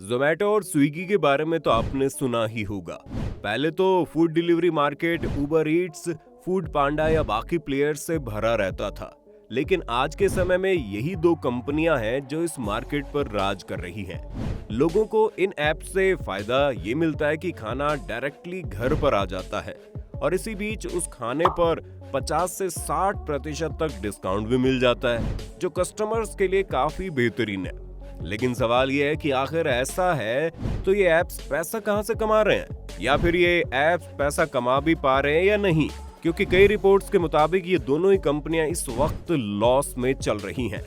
जोमेटो और स्विगी के बारे में तो आपने सुना ही होगा। पहले तो food delivery market Uber Eats, Foodpanda या बाकी प्लेयर्स से भरा रहता था। लेकिन आज के समय में यही दो कंपनियां हैं जो इस मार्केट पर राज कर रही हैं। लोगों को इन ऐप्स से फायदा ये मिलता है कि खाना डायरेक्टली घर पर आ जाता है और इसी बीच उस खाने पर 50 से 60% तक डिस्काउंट भी मिल जाता है, जो कस्टमर्स के लिए काफी बेहतरीन है। लेकिन सवाल ये है कि आखिर ऐसा है तो ये ऐप्स पैसा कहां से कमा रहे हैं, या फिर ये ऐप्स पैसा कमा भी पा रहे हैं या नहीं, क्योंकि कई रिपोर्ट्स के मुताबिक ये दोनों ही कंपनियां इस वक्त लॉस में चल रही हैं।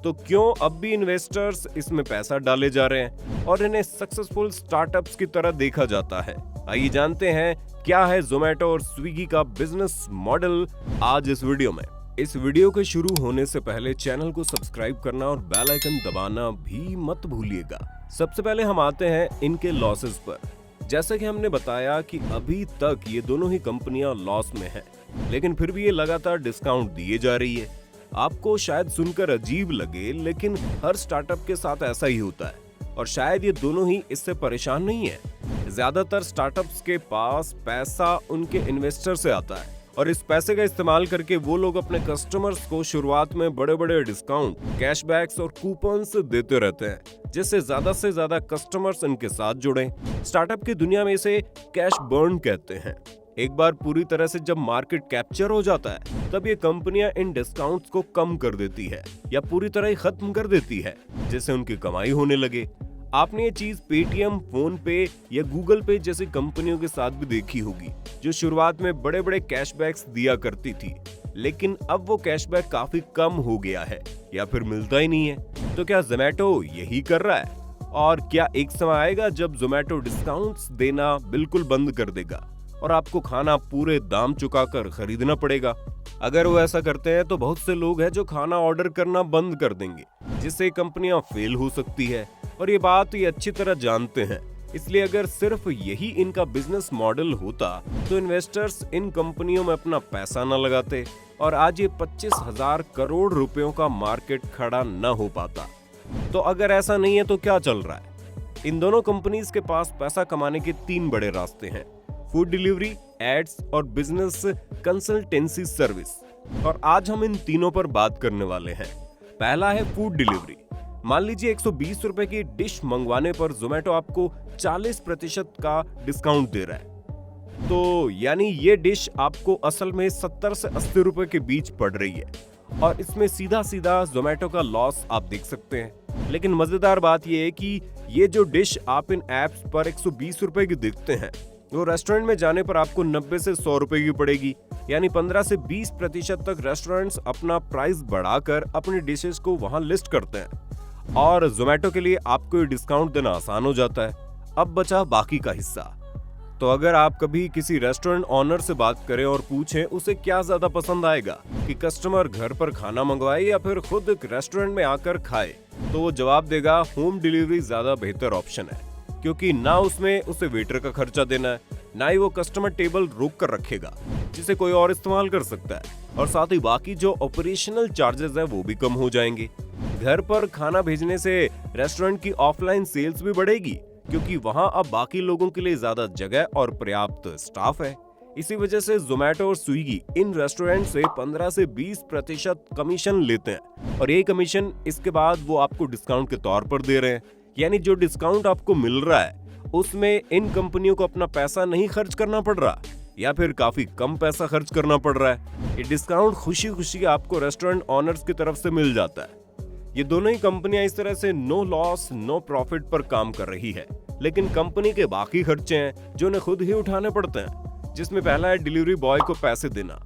तो क्यों अब भी इन्वेस्टर्स इसमें पैसा डाले जा रहे हैं और इन्हें सक्सेसफुल स्टार्टअप्स की तरह देखा जाता है? आइए जानते हैं क्या है जोमेटो और स्विगी का बिजनेस मॉडल आज इस वीडियो में। इस वीडियो के शुरू होने से पहले चैनल को सब्सक्राइब करना और बेल आइकन दबाना भी मत भूलिएगा। सबसे पहले हम आते हैं इनके लॉसेस पर। जैसे कि हमने बताया कि अभी तक ये दोनों ही कंपनियां लॉस में हैं, लेकिन फिर भी ये लगातार डिस्काउंट दिए जा रही है। आपको शायद सुनकर अजीब लगे, लेकिन हर स्टार्टअप के साथ ऐसा ही होता है और शायद ये दोनों ही इससे परेशान नहीं है। ज्यादातर स्टार्टअप्स के पास पैसा उनके इन्वेस्टर से आता है और इस पैसे का इस्तेमाल करके वो लोग अपने कस्टमर्स को शुरुआत में बड़े बड़े डिस्काउंट, कैशबैक्स और कूपन्स देते रहते हैं, जिससे से ज्यादा कस्टमर्स इनके साथ जुड़े। स्टार्टअप की दुनिया में इसे कैश बर्न कहते हैं। एक बार पूरी तरह से जब मार्केट कैप्चर हो जाता है, तब ये कंपनियां इन डिस्काउंट्स को कम कर देती है या पूरी तरह ही खत्म कर देती है, जिससे उनकी कमाई होने लगे। आपने ये चीज पेटीएम, फोन पे या गूगल पे जैसी कंपनियों के साथ भी देखी होगी, जो शुरुआत में बड़े बड़े कैशबैक्स दिया करती थी, लेकिन अब वो कैशबैक काफी कम हो गया है या फिर मिलता ही नहीं है। तो क्या जोमेटो यही कर रहा है? और क्या एक समय आएगा जब जोमेटो डिस्काउंट्स देना बिल्कुल बंद कर देगा और आपको खाना पूरे दाम चुकाकर खरीदना पड़ेगा? अगर वो ऐसा करते हैं तो बहुत से लोग हैं जो खाना ऑर्डर करना बंद कर देंगे, जिससे कंपनियां फेल हो सकती है और ये बात ये अच्छी तरह जानते हैं। इसलिए अगर सिर्फ यही इनका बिजनेस मॉडल होता तो इन्वेस्टर्स इन कंपनियों में अपना पैसा न लगाते और आज ये 25,000 करोड़ रुपयों का मार्केट खड़ा न हो पाता। तो अगर ऐसा नहीं है तो क्या चल रहा है? इन दोनों कंपनीज के पास पैसा कमाने के 3 बड़े रास्ते हैं: फूड डिलीवरी, एड्स और बिजनेस कंसल्टेंसी सर्विस। और आज हम इन तीनों पर बात करने वाले हैं। पहला है फूड डिलीवरी। मान लीजिए 120 रुपए की डिश मंगवाने पर जोमेटो आपको 40% का डिस्काउंट दे रहा है। तो यानी ये डिश आपको असल में 70 से 80 रुपए के बीच पड़ रही है और इसमें सीधा सीधा जोमेटो का लॉस आप देख सकते हैं। लेकिन मजेदार बात यह है कि ये जो डिश आप इन एप्स पर 120 रुपए की देखते हैं, वो रेस्टोरेंट में जाने पर आपको 90 से 100 रुपए की पड़ेगी। यानी 15 से 20% तक रेस्टोरेंट्स अपना प्राइस बढ़ाकर अपनी डिशेस को वहां लिस्ट करते हैं और जोमेटो के लिए आपको ये डिस्काउंट देना आसान हो जाता है। अब बचा बाकी का हिस्सा। तो अगर आप कभी किसी रेस्टोरेंट ऑनर से बात करें और पूछें उसे क्या ज्यादा पसंद आएगा, कि कस्टमर घर पर खाना मंगवाए या फिर खुद रेस्टोरेंट में आकर खाए, तो वो जवाब देगा होम डिलीवरी ज्यादा बेहतर ऑप्शन है, क्योंकि ना उसमें उसे वेटर का खर्चा देना है, ना ही वो कस्टमर टेबल रोक कर रखेगा जिसे कोई और इस्तेमाल कर सकता है, और साथ ही बाकी जो ऑपरेशनल चार्जेस है वो भी कम हो जाएंगे। घर पर खाना भेजने से रेस्टोरेंट की ऑफलाइन सेल्स भी बढ़ेगी, क्योंकि वहां अब बाकी लोगों के लिए ज्यादा जगह और पर्याप्त स्टाफ है। इसी वजह से जोमेटो और स्विगी इन रेस्टोरेंट से 15 से 20% कमीशन लेते हैं और ये कमीशन इसके बाद वो आपको डिस्काउंट के तौर पर दे रहे हैं। यानी जो डिस्काउंट आपको मिल रहा है उसमें इन कंपनियों को अपना पैसा नहीं खर्च करना पड़ रहा या फिर काफी कम पैसा खर्च करना पड़ रहा है। ये डिस्काउंट खुशी खुशी आपको रेस्टोरेंट ऑनर्स की तरफ से मिल जाता है। ये दोनों ही कंपनियां इस तरह से नो लॉस नो प्रॉफिट पर काम कर रही है, लेकिन कंपनी के बाकी खर्चे हैं जो उन्हें खुद ही उठाने पड़ते हैं, जिसमें पहला है डिलीवरी बॉय को पैसे देना।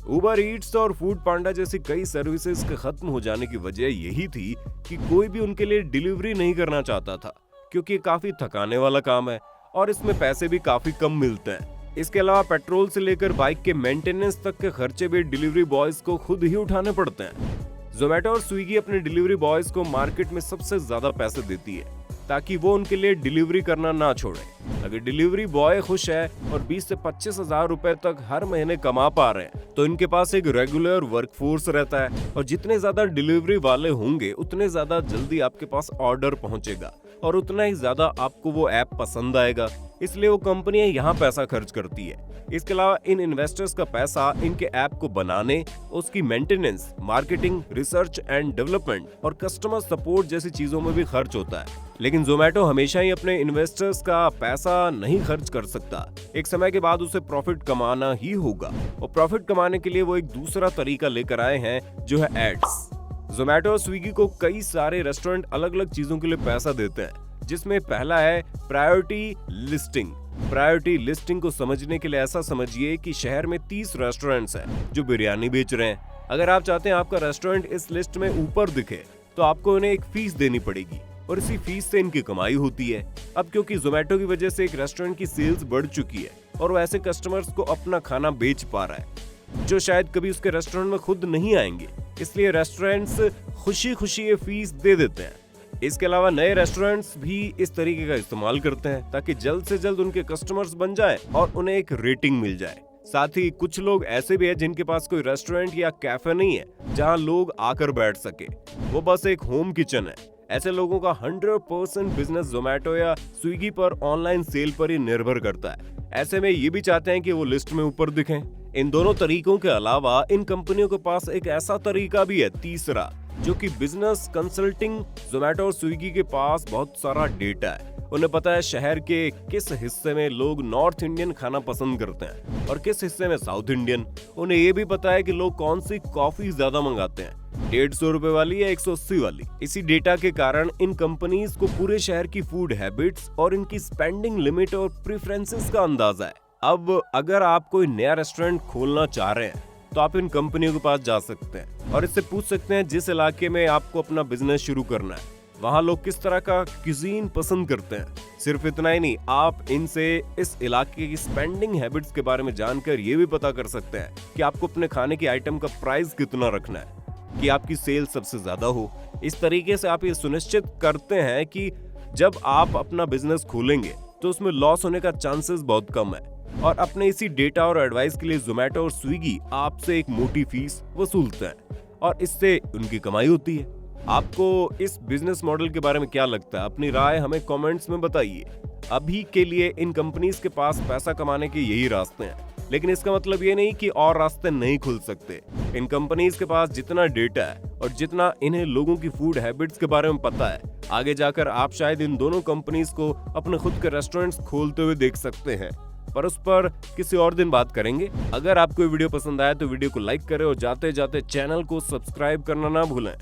उबर ईट्स और फूड पांडा जैसी कई सर्विसेज के खत्म हो जाने की वजह यही थी कि कोई भी उनके लिए डिलीवरी नहीं करना चाहता था, क्योंकि ये काफी थकाने वाला काम है और इसमें पैसे भी काफी कम मिलते हैं। इसके अलावा पेट्रोल से लेकर बाइक के मेंटेनेंस तक के खर्चे भी डिलीवरी बॉयज को खुद ही उठाने पड़ते हैं। जोमेटो और स्विगी अपने डिलीवरी बॉयज को मार्केट में सबसे ज्यादा पैसे देती है ताकि वो उनके लिए डिलीवरी करना ना छोड़े। अगर डिलीवरी बॉय खुश है और 20 से 25,000 रुपए तक हर महीने कमा पा रहे हैं, तो इनके पास एक रेगुलर वर्कफोर्स रहता है और जितने ज्यादा डिलीवरी वाले होंगे उतने ज्यादा जल्दी आपके पास ऑर्डर पहुंचेगा और उतना ही ज्यादा आपको वो ऐप पसंद आएगा, इसलिए वो कंपनियां यहाँ पैसा खर्च करती है। इसके अलावा इन इन्वेस्टर्स का पैसा इनके ऐप को बनाने, उसकी maintenance, marketing, research and development और कस्टमर सपोर्ट जैसी चीजों में भी खर्च होता है। लेकिन जोमेटो हमेशा ही अपने इन्वेस्टर्स का पैसा नहीं खर्च कर सकता। एक समय के बाद उसे प्रॉफिट कमाना ही होगा, और प्रॉफिट कमाने के लिए वो एक दूसरा तरीका लेकर आए हैं, जो है एड्स। जोमेटो और स्विगी को कई सारे रेस्टोरेंट अलग अलग चीजों के लिए पैसा देते हैं, जिसमें पहला है प्रायोरिटी लिस्टिंग। प्रायोरिटी लिस्टिंग को समझने के लिए ऐसा समझिए कि शहर में 30 रेस्टोरेंट्स हैं जो बिरयानी बेच रहे हैं। अगर आप चाहते हैं आपका रेस्टोरेंट इस लिस्ट में ऊपर दिखे, तो आपको उन्हें एक फीस देनी पड़ेगी, और इसी फीस से इनकी कमाई होती है। अब क्योंकि जोमेटो की वजह से एक रेस्टोरेंट की सेल्स बढ़ चुकी है और वो ऐसे कस्टमर्स को अपना खाना बेच पा रहा है जो शायद कभी उसके रेस्टोरेंट में खुद नहीं आएंगे, इसलिए रेस्टोरेंट्स खुशी खुशी ये फीस दे देते हैं। इसके अलावा नए रेस्टोरेंट्स भी इस तरीके का इस्तेमाल करते हैं ताकि जल्द से जल्द उनके कस्टमर्स बन जाएं और उन्हें एक रेटिंग मिल जाए। साथ ही कुछ लोग ऐसे भी हैं जिनके पास कोई रेस्टोरेंट या कैफे नहीं है जहां लोग आकर बैठ सके, वो बस एक होम किचन है। ऐसे लोगों का 100% बिजनेस जोमेटो या स्विगी पर ऑनलाइन सेल पर ही निर्भर करता है। ऐसे में ये भी चाहते हैं कि वो लिस्ट में ऊपर दिखें। इन दोनों तरीकों के अलावा इन कंपनियों के पास एक ऐसा तरीका भी है, तीसरा, जो कि बिजनेस कंसल्टिंग। जोमेटो और स्विगी के पास बहुत सारा डेटा है। उन्हें पता है शहर के किस हिस्से में लोग नॉर्थ इंडियन खाना पसंद करते हैं और किस हिस्से में साउथ इंडियन। उन्हें ये भी पता है कि लोग कौन सी कॉफी ज्यादा मंगाते हैं, 150 रुपए वाली या 180 वाली। इसी डेटा के कारण इन कंपनीज को पूरे शहर की फूड हैबिट्स और इनकी स्पेंडिंग लिमिट और प्रेफरेंसेस का अंदाजा है। अब अगर आप कोई नया रेस्टोरेंट खोलना चाह रहे हैं तो आप इन कंपनियों के पास जा सकते हैं और इससे पूछ सकते हैं जिस इलाके में आपको अपना बिजनेस शुरू करना है वहाँ लोग किस तरह का क्यूजीन पसंद करते हैं। सिर्फ इतना ही नहीं, आप इनसे इस इलाके की स्पेंडिंग हैबिट्स के बारे में जानकर ये भी पता कर सकते हैं कि आपको अपने खाने की आइटम का प्राइस कितना रखना है कि आपकी सेल सबसे ज्यादा हो। इस तरीके से आप ये सुनिश्चित करते हैं कि जब आप अपना बिजनेस खोलेंगे तो उसमें लॉस होने का चांसेस बहुत कम है। और अपने इसी डेटा और एडवाइस के लिए जोमेटो और स्विगी आपसे एक मोटी फीस वसूलते हैं और इससे उनकी कमाई होती है। आपको इस बिजनेस मॉडल के बारे में क्या लगता है? अपनी राय हमें कमेंट्स में बताइए। अभी के लिए इन कंपनीज के पास पैसा कमाने के यही रास्ते हैं, लेकिन इसका मतलब ये नहीं कि और रास्ते नहीं खुल सकते। इन कंपनीज के पास जितना डेटा है और जितना इन्हें लोगों की फूड हैबिट्स के बारे में पता है, आगे जाकर आप शायद इन दोनों कंपनीज को अपने खुद के रेस्टोरेंट्स खोलते हुए देख सकते हैं। पर उस पर किसी और दिन बात करेंगे। अगर आपको वीडियो पसंद आया तो वीडियो को लाइक करें और जाते जाते चैनल को सब्सक्राइब करना ना भूलें।